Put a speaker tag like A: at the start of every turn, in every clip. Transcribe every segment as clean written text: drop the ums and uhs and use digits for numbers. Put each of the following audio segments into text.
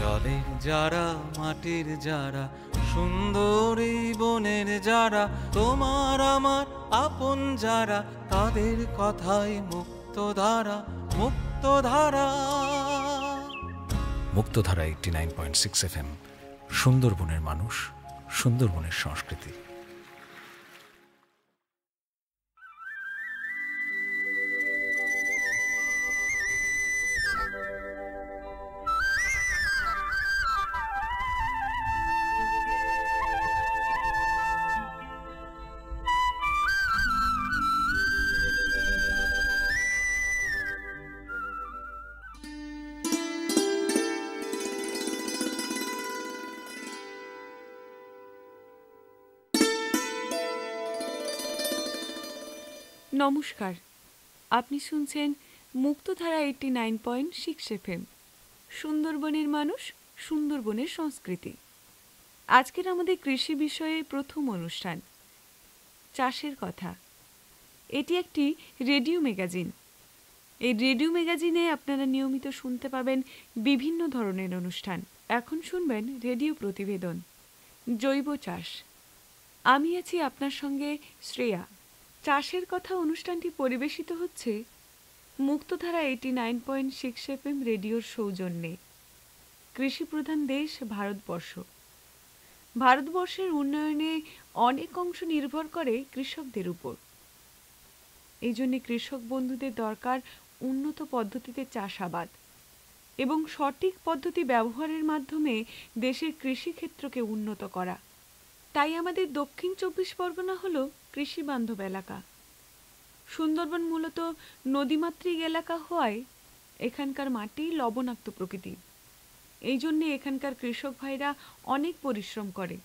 A: জলের যারা, মাটির যারা, সুন্দরী বনের যারা, তোমার আমার আপন যারা, তাদের কথাই মুক্তধারা, মুক্তধারা।
B: মুক্তধারা 89.6 FM, সুন্দরবনের মানুষ, সুন্দরবনের সংস্কৃতি।
C: নমস্কার, আপনি শুনছেন মুক্তধারা 89.6 FM, সুন্দরবনের মানুষ, সুন্দরবনের সংস্কৃতি। আজকের আমাদের কৃষি বিষয়ে প্রথম অনুষ্ঠান, চাষের কথা। এটি একটি রেডিও ম্যাগাজিন। এই রেডিও ম্যাগাজিনে আপনারা নিয়মিত শুনতে পাবেন বিভিন্ন ধরনের অনুষ্ঠান। এখন শুনবেন রেডিও প্রতিবেদন, জৈব চাষ। আমি আছি আপনার সঙ্গে শ্রেয়া। চাষের কথা অনুষ্ঠানটি পরিবেশিত হচ্ছে মুক্তধারা 89.6 FM রেডিওর সৌজন্যে। কৃষিপ্রধান দেশ ভারতবর্ষ। ভারতবর্ষের উন্নয়নে অনেক অংশ নির্ভর করে কৃষকদের উপর। এই জন্যে কৃষক বন্ধুদের দরকার উন্নত পদ্ধতিতে চাষাবাদ এবং সঠিক পদ্ধতি ব্যবহারের মাধ্যমে দেশের কৃষিক্ষেত্রকে উন্নত করা। তাই আমাদের দক্ষিণ 24 পরগনা হলো কৃষি বান্ধব এলাকা। সুন্দরবন মূলত নদীমাতৃক এলাকা হওয়ায় এখানকার মাটি লবণাক্ত প্রকৃতির। এই জন্যে এখানকার কৃষক ভাইরা অনেক পরিশ্রম করে,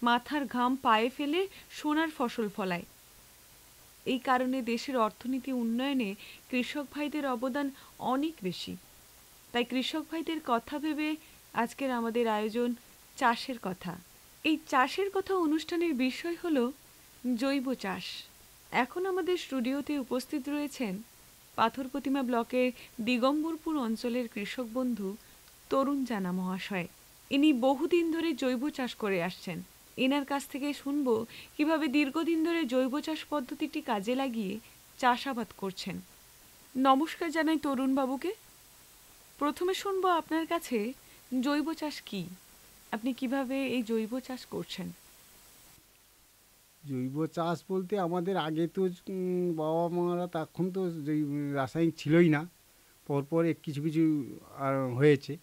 C: মাথার ঘাম পায়ে ফেলে সোনার ফসল ফলায়। এই কারণে দেশের অর্থনীতি উন্নয়নে কৃষক ভাইদের অবদান অনেক বেশি। তাই কৃষক ভাইদের কথা ভেবে আজকের আমাদের আয়োজন চাষের কথা। এই চাষের কথা অনুষ্ঠানের বিষয় হলো জৈব চাষ। এখন আমাদের স্টুডিওতে উপস্থিত রয়েছেন পাথর প্রতিমা ব্লকের দিগম্বরপুর অঞ্চলের কৃষক বন্ধু তরুণ জানা মহাশয়। ইনি বহুদিন ধরে জৈব চাষ করে আসছেন। এনার কাছ থেকে শুনবো কিভাবে দীর্ঘদিন ধরে জৈব চাষ পদ্ধতিটি কাজে লাগিয়ে চাষাবাদ করছেন। নমস্কার জানাই তরুণ বাবুকে। প্রথমে শুনবো আপনার কাছে জৈব চাষ কি, আপনি কিভাবে এই জৈব চাষ করছেন?
D: জৈব চাষ বলতে আমাদের আগে তো বাবা মারা তখন তো রাসায়নিক ছিলই না, পরপর কিছু কিছু আর হয়েছে।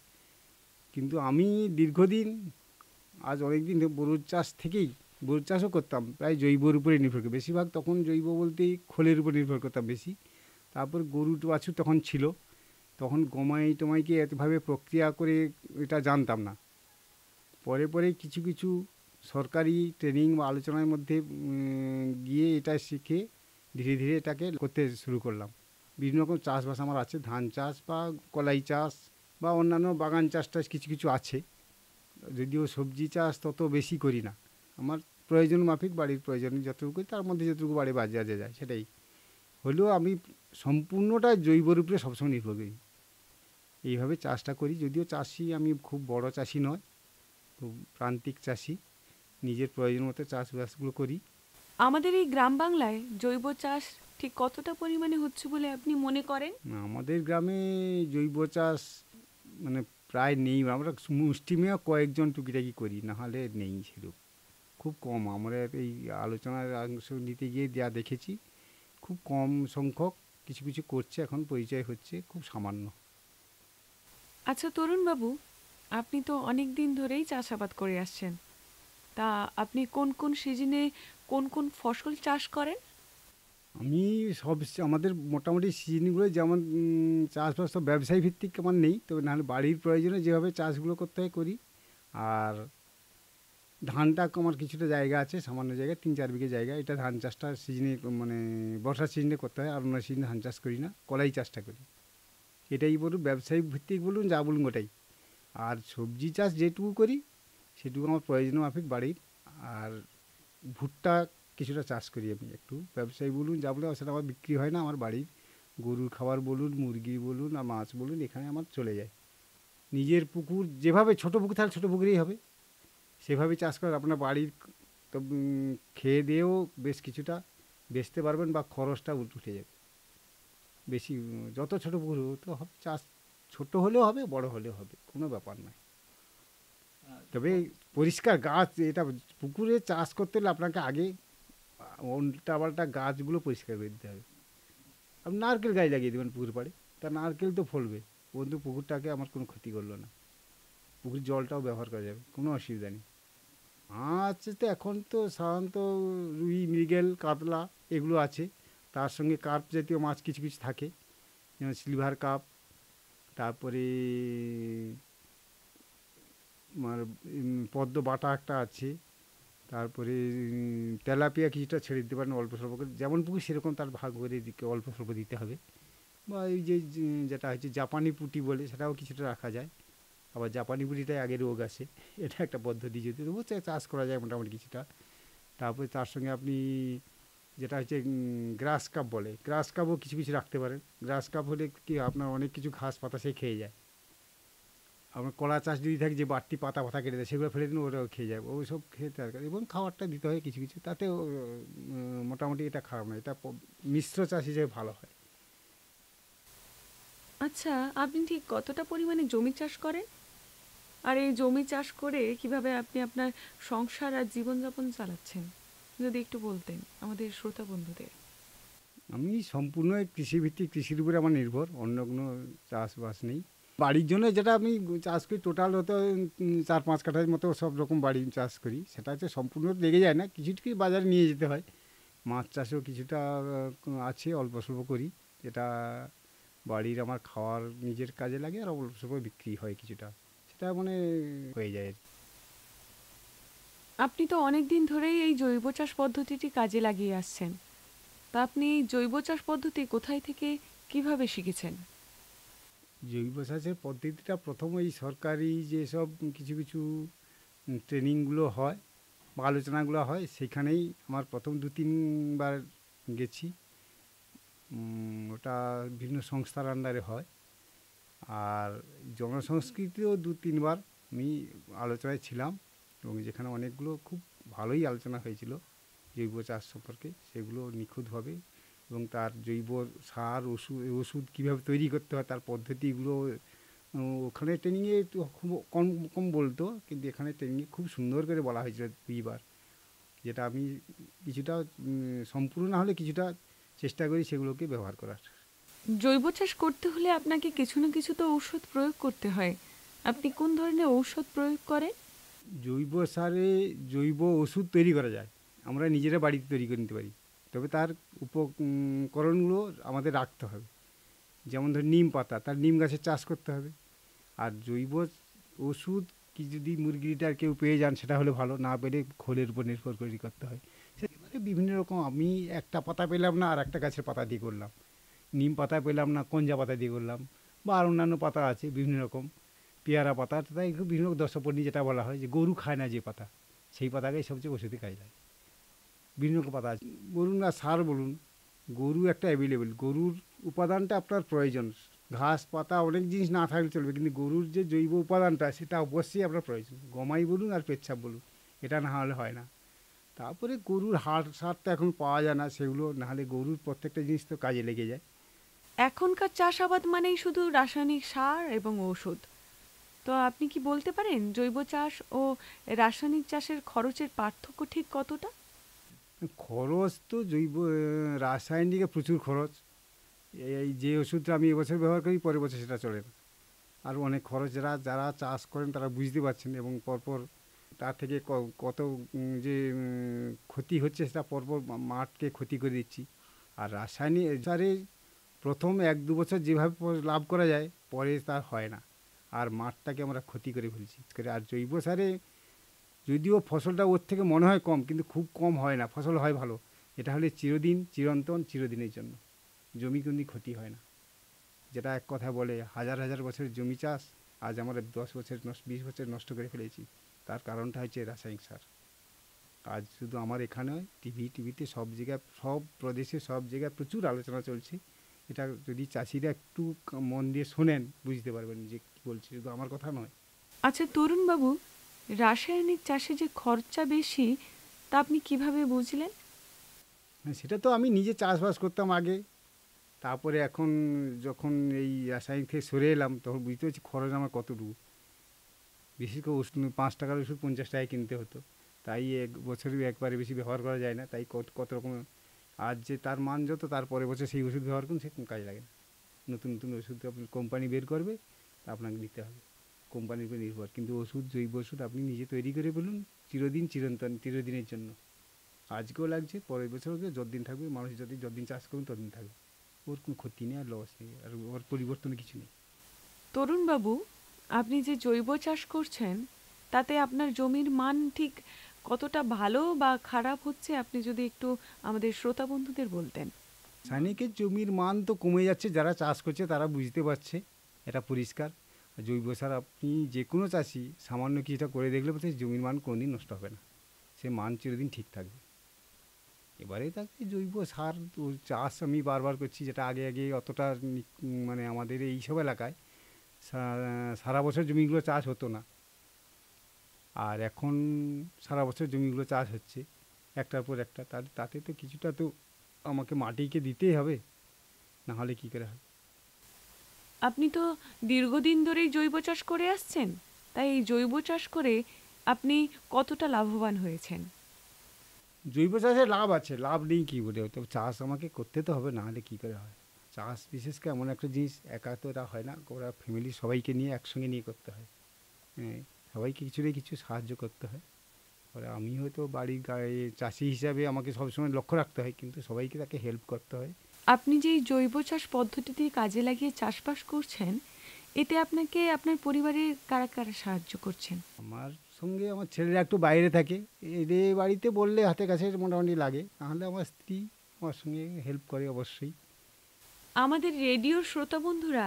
D: কিন্তু আমি দীর্ঘদিন, আজ অনেক দিন গরুর চাষ থেকেই, গরুর চাষও করতাম প্রায় জৈবর উপরে নির্ভর করে। বেশিরভাগ তখন জৈব বলতেই খোলের উপর নির্ভর করতাম বেশি। তারপর গরু বাছুর তখন ছিল, তখন টমাইকে এতভাবে প্রক্রিয়া করে এটা জানতাম না। পরে পরে কিছু কিছু সরকারি ট্রেনিং বা আলোচনার মধ্যে গিয়ে এটা শিখে ধীরে ধীরে এটাকে করতে শুরু করলাম। বিভিন্ন রকম চাষবাস আমার আছে, ধান চাষ বা কলাই চাষ বা অন্যান্য বাগান চাষ টাছ কিছু কিছু আছে। যদিও সবজি চাষ তত বেশি করি না, আমার প্রয়োজন মাফিক বাড়ির প্রয়োজন যতটুকু করি, তার মধ্যে যতটুকু বাড়ি বাজারে যায় সেটাই। হলেও আমি সম্পূর্ণটা জৈবর উপরে সবসময় নির্ভর করি, এইভাবে চাষটা করি। যদিও চাষি আমি খুব বড় চাষি নয়, খুব প্রান্তিক চাষি, নিজের প্রয়োজন মতো চাষবাসগুলো করি।
C: আমাদের এই গ্রাম বাংলায় জৈব চাষ ঠিক কতটা পরিমাণে হচ্ছে বলে আপনি মনে করেন?
D: আমাদের গ্রামে জৈব চাষ মানে প্রায় নেই। আমরা মুষ্টিমেয় কয়েকজন টুকিটাকি করি, না হলে নেই, সেরকম খুব কম। আমরা এই আলোচনার অংশ নিতে গিয়ে যা দেখেছি, খুব কম সংখ্যক কিছু কিছু করছে, এখন পরিচয় হচ্ছে, খুব সামান্য।
C: আচ্ছা তরুণবাবু, আপনি তো অনেক দিন ধরেই চাষাবাদ করে আসছেন, তা আপনি কোন কোন সিজনে কোন কোন ফসল চাষ করেন?
D: আমি সব আমাদের মোটামুটি সিজনগুলো যেমন চাষবাস তো ব্যবসায়ী ভিত্তিক আমার নেই, তবে নাহলে বাড়ির প্রয়োজনে যেভাবে চাষগুলো করতে হয় করি। আর ধানটা আমার কিছুটা জায়গা আছে, সামান্য জায়গা, 3-4 বিঘে জায়গা, এটা ধান চাষটা সিজনে মানে বর্ষার সিজনে করতে হয়। আর অন্য সিজনে ধান চাষ করি না, কলাই চাষটা করি। এটাই বলুন, ব্যবসায়ী ভিত্তিক বলুন, যা বলুন ওটাই। আর সবজি চাষ যেটুকু করি সেটুকু আমার প্রয়োজন মাফিক বাড়ির। আর ভুট্টা কিছুটা চাষ করি আমি একটু, ব্যবসায়ী বলুন যা বলুন, সেটা আমার বিক্রি হয় না, আমার বাড়ির গরুর খাবার বলুন, মুরগি বলুন আর মাছ বলুন, এখানে আমার চলে যায়। নিজের পুকুর যেভাবে ছোটো পুকুর তাহলে ছোটো পুকুরেই হবে, সেভাবে চাষ করে আপনার বাড়ির তো খেয়ে দিয়েও বেশ কিছুটা বেচতে পারবেন বা খরচটা উঠে যাবে। বেশি যত ছোটো পুকুর হোক তো হবে, চাষ ছোটো হলেও হবে বড় হলেও হবে, কোনো ব্যাপার নয়। তবে পরিষ্কার গাছ, এটা পুকুরে চাষ করতে হলে আপনাকে আগে উল্টা পাল্টা গাছগুলো পরিষ্কার করে দিতে হবে। আপনি নারকেল গাছ লাগিয়ে দেবেন পুকুর পাড়ে, তা নারকেল তো ফলবে, কিন্তু পুকুরটাকে আমার কোনো ক্ষতি করলো না, পুকুরের জলটাও ব্যবহার করা যাবে, কোনো অসুবিধা নেই। মাছ তো এখন তো সাধারণত রুই, মৃগেল, কাতলা এগুলো আছে, তার সঙ্গে কার্প জাতীয় মাছ কিছু কিছু থাকে, যেমন সিলভার কাপ, তারপরে পদ্ম বাটা একটা আছে, তারপরে তেলাপিয়া কিছুটা ছেড়ে দিতে পারেন অল্প স্বল্প করে, যেমন পুকুর সেরকম তার ভাগ করে অল্প স্বল্প দিতে হবে। বা এই যে যেটা হচ্ছে জাপানি পুঁটি বলে, সেটাও কিছুটা রাখা যায়। আবার জাপানি পুঁটিটাই আগে রোগ আসে, এটা একটা পদ্ধতি, যদি তবুও চাষ করা যায় মোটামুটি কিছুটা। তারপরে তার সঙ্গে আপনি যেটা হচ্ছে গ্রাস কাপ বলে, গ্রাস কাপও কিছু কিছু রাখতে পারেন। গ্রাস কাপ হলে কি আপনার অনেক কিছু ঘাস পাতা সে খেয়ে যায়। আপনার কলা চাষ যদি থাকে, যে বাড়তি পাতা পাতা কেটে দেয় সেগুলো ফেলে দিন, ওরাও খেয়ে যাবে, ওই সব খেয়ে দরকার, এবং খাবারটা দিতে হয় কিছু কিছু, তাতেও মোটামুটি এটা খারাপ নয়, এটা মিশ্র চাষ হিসেবে ভালো হয়।
C: আচ্ছা, আপনি ঠিক কতটা পরিমাণে জমি চাষ করেন? আর এই জমি চাষ করে কিভাবে আপনি আপনার সংসার আর জীবনযাপন চালাচ্ছেন, যদি একটু বলতেন আমাদের শ্রোতা বন্ধুদের।
D: আমি সম্পূর্ণ কৃষিভিত্তিক, কৃষির উপরে আমার নির্ভর, অন্য কোনো চাষবাস নেই। বাড়ির জন্য যেটা আমি চাষ করি টোটাল হয়তো 4-5 কাঠার মতো সব রকম বাড়ি চাষ করি, সেটা হচ্ছে সম্পূর্ণ লেগে যায় না, কিছু কিছু বাজারে নিয়ে যেতে হয়। মাছ চাষেও কিছুটা আছে, অল্প স্বল্প করি, যেটা বাড়ির আমার খাওয়ার নিজের কাজে লাগে, আর অল্প স্বল্প বিক্রি হয় কিছুটা, সেটা মানে হয়ে যায় আর কি।
C: আপনি তো অনেক দিন ধরেই এই জৈব চাষ পদ্ধতিটি কাজে লাগিয়ে আসছেন, তা আপনি এই জৈব চাষ পদ্ধতি কোথায় থেকে কিভাবে শিখেছেন?
D: জৈব চাষের পদ্ধতিটা প্রথম ওই সরকারি যেসব কিছু কিছু ট্রেনিংগুলো হয় বা আলোচনাগুলো হয়, সেখানেই আমার প্রথম 2-3 বার গেছি। ওটা বিভিন্ন সংস্থার আন্ডারে হয়। আর জনসংস্কৃতিও 2-3 বার আমি আলোচনায় ছিলাম, এবং যেখানে অনেকগুলো খুব ভালোই আলোচনা হয়েছিল জৈব চাষ সম্পর্কে, সেগুলো নিখুঁতভাবে, এবং তার জৈব সার, ওষুধ কীভাবে তৈরি করতে হয় তার পদ্ধতিগুলো, ওখানে ট্রেনিংয়ে একটু খুব কম কম বলতো, কিন্তু এখানে ট্রেনিংয়ে খুব সুন্দর করে বলা হয়েছিল 2বার, যেটা আমি কিছুটা সম্পূর্ণ না হলে কিছুটা চেষ্টা করি সেগুলোকে ব্যবহার করার।
C: জৈব চাষ করতে হলে আপনাকে কিছু না কিছু তো ঔষধ প্রয়োগ করতে হয়, আপনি কোন ধরনের ঔষধ প্রয়োগ করেন?
D: জৈব সারে জৈব ওষুধ তৈরি করা যায়, আমরা নিজেরা বাড়িতে তৈরি করে নিতে পারি, তবে তার উপকরণগুলো আমাদের রাখতে হবে। যেমন ধর নিম পাতা, তার নিম গাছের চাষ করতে হবে। আর জৈব ওষুধ কি যদি মুরগিটার কেউ পেয়ে যান সেটা হলে ভালো, না পেলে খোলের উপর নির্ভর করে করতে হয়। সেবারে বিভিন্ন রকম, আমি একটা পাতা পেলাম না আর একটা গাছের পাতা দিয়ে করলাম, নিম পাতা পেলাম না কঞ্জা পাতা দিয়ে করলাম, বা আর অন্যান্য পাতা আছে বিভিন্ন রকম, পেয়ারা পাতা, তাই বিভিন্ন দশপর্ণী যেটা বলা হয়, যে গরু খায় না যে পাতা, সেই পাতাকেই সবচেয়ে ওষুধে কাজে লাগে। বিভিন্ন রকম পাতা আছে, বলুন আর সার বলুন, গরু একটা অ্যাভেলেবেল, গরুর উপাদানটা আপনার প্রয়োজন। ঘাস পাতা অনেক জিনিস না থাকলে চলবে, কিন্তু গরুর যে জৈব উপাদানটা সেটা অবশ্যই আপনার প্রয়োজন, গমাই বলুন আর পেচ্ছাপ বলুন, এটা না হলে হয় না। তারপরে গরুর হাড় সার তো এখন পাওয়া যায় না, সেগুলো না হলে গরুর প্রত্যেকটা জিনিস তো কাজে লেগে যায়।
C: এখনকার চাষাবাদ মানেই শুধু রাসায়নিক সার এবং ঔষধ, তো আপনি কি বলতে পারেন জৈব চাষ ও রাসায়নিক চাষের খরচের পার্থক্য ঠিক কতটা?
D: খরচ তো রাসায়নিকে প্রচুর খরচ, এই যে ওষুধটা আমি এবছর ব্যবহার করি পরের বছর সেটা চলে না, আর অনেক খরচ, যারা চাষ করেন তারা বুঝতে পারছেন, এবং পরপর তার থেকে কত যে ক্ষতি হচ্ছে সেটা পরপর মাঠকে ক্ষতি করে দিচ্ছি। আর রাসায়নিক সারে প্রথম 1-2 বছর যেভাবে লাভ করা যায়, পরে তার হয় না, আর মাঠটাকে আমরা ক্ষতি করে ফেলছি। আর জৈব সারে যদিও ফসলটা ওর থেকে মনে হয় কম, কিন্তু খুব কম হয় না, ফসল হয় ভালো। এটা হলে চিরদিন, চিরন্তন, চিরদিনের জন্য, জমি কিন্তু ক্ষতি হয় না। যেটা এক কথা বলে, হাজার হাজার বছরের জমি চাষ আজ আমরা 10 বছর 20 বছর নষ্ট করে ফেলেছি, তার কারণটা হচ্ছে রাসায়নিক সার। আজ শুধু আমার এখানে নয়, টিভিতে সব জায়গায়, সব প্রদেশে, সব জায়গায় প্রচুর আলোচনা চলছে। এটা যদি চাষিরা একটু মন দিয়ে শোনেন বুঝতে পারবেন যে বলছে, শুধু আমার কথা নয়।
C: আচ্ছা তরুণবাবু, রাসায়নিক চাষে যে খরচা বেশি তা আপনি কিভাবে বুঝলেন?
D: হ্যাঁ, সেটা তো আমি নিজে চাষবাস করতাম আগে, তারপরে এখন যখন এই রাসায়নিক থেকে সরে এলাম তখন বুঝতে পারছি খরচ আমার কতটুকু। বিশেষ করে ওষুধ 5 টাকার ওষুধ 50 টাকায় কিনতে হতো, তাই এক বছরে একবারে বেশি ব্যবহার করা যায় না, তাই কত রকম আজ যে তার মান যত, তার পরের বছর সেই ওষুধ ব্যবহার করুন, সে কোনো কাজে লাগে না। নতুন নতুন ওষুধ আপনি কোম্পানি বের করবে, তা আপনাকে দিতে হবে, কোম্পানির উপর নির্ভর। কিন্তু ওষুধ, জৈব ওষুধ আপনি নিজে তৈরি করে বলুন, চিরদিন চিরন্তন, চিরদিনের জন্য। আজকেও লাগছে, পরের বছরও যতদিন থাকবে, মানুষ যতদিন চাষ করুন ততদিন থাকবে, ওর কোনো ক্ষতি নেই আর লস নেই, আর ওর পরিবর্তনে কিছু নেই।
C: তরুণবাবু, আপনি যে জৈব চাষ করছেন তাতে আপনার জমির মান ঠিক কতটা ভালো বা খারাপ হচ্ছে আপনি যদি একটু আমাদের শ্রোতা বন্ধুদের বলতেন।
D: রাসায়নিকের জমির মান তো কমে যাচ্ছে, যারা চাষ করছে তারা বুঝতে পারছে, এটা পরিষ্কার। আর জৈব সার আপনি যে কোনো চাষি সামান্য কিছুটা করে দেখলে বলতে জমির মান কোনোদিন নষ্ট হবে না, সে মান চিরদিন ঠিক থাকবে। এবারে তাকে জৈব সার তো চাষ আমি বারবার করছি, যেটা আগে অতটা মানে আমাদের এইসব এলাকায় সারা বছর জমিগুলো চাষ হতো না, আর এখন সারা বছর জমিগুলো চাষ হচ্ছে একটার পর একটা। তাতে তো কিছুটা তো আমাকে মাটিকে দিতেই হবে, না হলে কী করে হবে।
C: আপনি তো দীর্ঘদিন ধরেই জৈব চাষ করে আসছেন, তাই এই জৈব চাষ করে আপনি কতটা লাভবান হয়েছেন?
D: জৈব চাষে লাভ আছে, লাভ নেই কী বলে, তো চাষ আমাকে করতে তো হবে, না হলে কী করে হয়। চাষ বিশেষ করে এমন একটা জিনিস, একা তো এটা হয় না, ওরা ফ্যামিলির সবাইকে নিয়ে একসঙ্গে নিয়ে করতে হয়। হ্যাঁ, সবাইকে কিছু না কিছু সাহায্য করতে হয়। পরে আমি হয়তো বাড়ির গায়ে চাষি হিসাবে আমাকে সবসময় লক্ষ্য রাখতে হয়, কিন্তু সবাইকে তাকে হেল্প করতে হয়।
C: আপনি যে এই জৈব চাষ পদ্ধতিটি কাজে লাগিয়ে চাষবাস করছেন, এতে আপনাকে আপনার পরিবারের কারা কারা সাহায্য করছেন?
D: আমার সঙ্গে আমার ছেলেরা একটু বাইরে থাকে, এদের বাড়িতে বললে হাতে কাছে মোটামুটি লাগে, নাহলে আমার স্ত্রী আমার সঙ্গে হেল্প করে অবশ্যই।
C: আমাদের রেডিওর শ্রোতা বন্ধুরা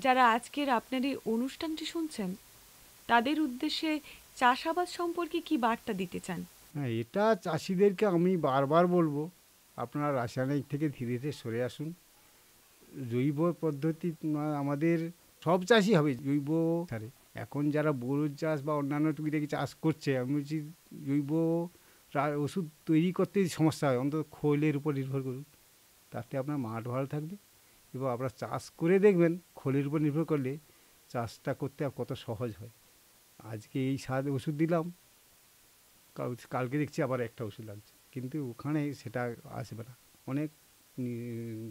C: যারা আজকের আপনার এই অনুষ্ঠানটি শুনছেন, তাদের উদ্দেশ্যে চাষাবাদ সম্পর্কে কি বার্তা দিতে চান?
D: হ্যাঁ, এটা চাষিদেরকে আমি বারবার বলবো, আপনারা রাসায়নিক থেকে ধীরে ধীরে সরে আসুন। জৈব পদ্ধতি আমাদের সব চাষই হবে জৈব সারে। এখন যারা বোরোর চাষ বা অন্যান্য টুকিটাকি চাষ করছে, আমি বলছি জৈব ওষুধ তৈরি করতে সমস্যা হয়, অন্তত খোলের উপর নির্ভর করুন, তাতে আপনার মাঠ ভালো থাকবে। এবং আপনারা চাষ করে দেখবেন খোলের উপর নির্ভর করলে চাষটা করতে কত সহজ হয়। আজকে এই সার ওষুধ দিলাম, কালকে দেখছি আবার একটা ওষুধ লাগছে, কিন্তু ওখানে সেটা আসবে না। অনেক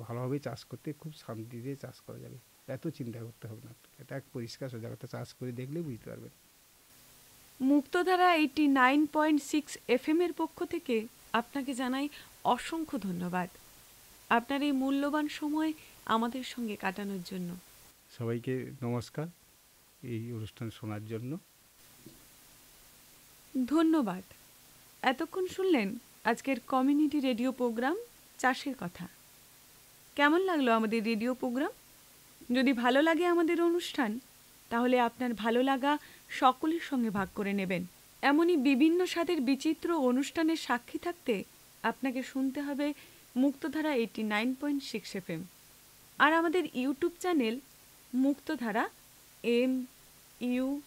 D: ভালোভাবে চাষ করতে খুব শান্তিতে চাষ করা যাবে, এত চিন্তা করতে হবে না। এটা এক পরিষ্কার সোজা কথা, চাষ করে দেখলেই বুঝতে পারবেন।
C: মুক্তধারা 89.6 FM এর পক্ষ থেকে আপনাকে জানাই অসংখ্য ধন্যবাদ আপনার এই মূল্যবান সময় আমাদের সঙ্গে কাটানোর জন্য।
D: সবাইকে নমস্কার এই অনুষ্ঠান শোনার জন্য।
C: ধন্যবাদ। এতক্ষণ শুনলেন আজকের কমিউনিটি রেডিও প্রোগ্রাম চাষের কথা। কেমন লাগলো আমাদের রেডিও প্রোগ্রাম? যদি ভালো লাগে আমাদের অনুষ্ঠান, তাহলে আপনার ভালো লাগা সকলের সঙ্গে ভাগ করে নেবেন। এমনই বিভিন্ন স্বাদের বিচিত্র অনুষ্ঠানের সাক্ষী থাকতে আপনাকে শুনতে হবে মুক্তধারা 89.6 FM আর আমাদের ইউটিউব চ্যানেল মুক্তধারা MUKTADHARA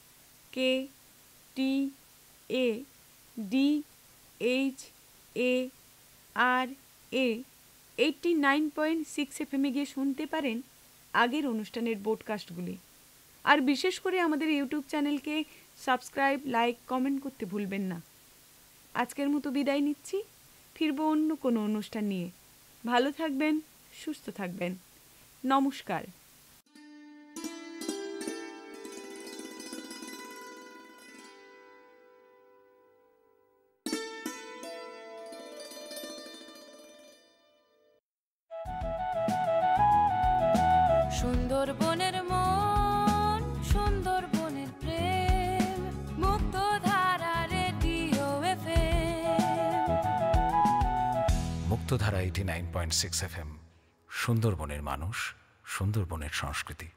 C: 89.6 FM গিয়ে শুনতে পারেন আগের অনুষ্ঠানের পডকাস্টগুলি। আর বিশেষ করে আমাদের ইউটিউব চ্যানেলকে সাবস্ক্রাইব, লাইক, কমেন্ট করতে ভুলবেন না। আজকের মতো বিদায় নিচ্ছি, ফিরবো অন্য কোনো অনুষ্ঠান নিয়ে। ভালো থাকবেন, সুস্থ থাকবেন। নমস্কার।
E: সুন্দরবনের মন, সুন্দরবনের প্রেম, মুক্তধারা রেডিও FM।
B: মুক্তধারা 89.6 FM, সুন্দরবনের মানুষ, সুন্দরবনের সংস্কৃতি।